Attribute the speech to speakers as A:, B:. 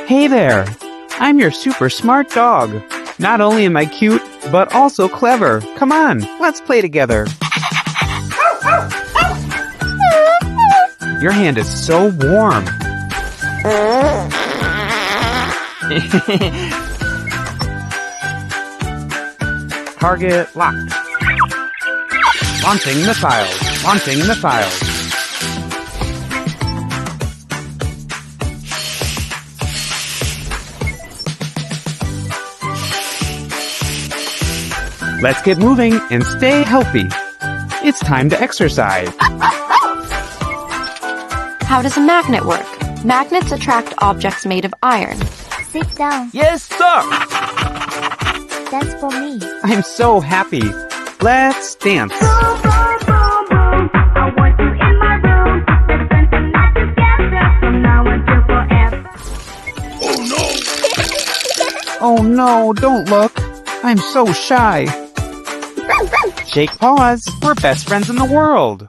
A: Hey there! I'm your super smart dog. Not only am I cute, but also clever. Come on, let's play together. Your hand is so warm. Target locked. Launching missiles. Launching missiles. Let's get moving and stay healthy. It's time to exercise.
B: How does a magnet work? Magnets attract objects made of iron.
C: Sit down.
A: Yes, sir!
C: Dance for me.
A: I'm so happy. Let's dance.
C: Boom, boom, boom, boom. I want you in my room. Let's spend the night together from now until forever.
A: Oh no, don't look. I'm so shy. Shake paws. We're best friends in the world.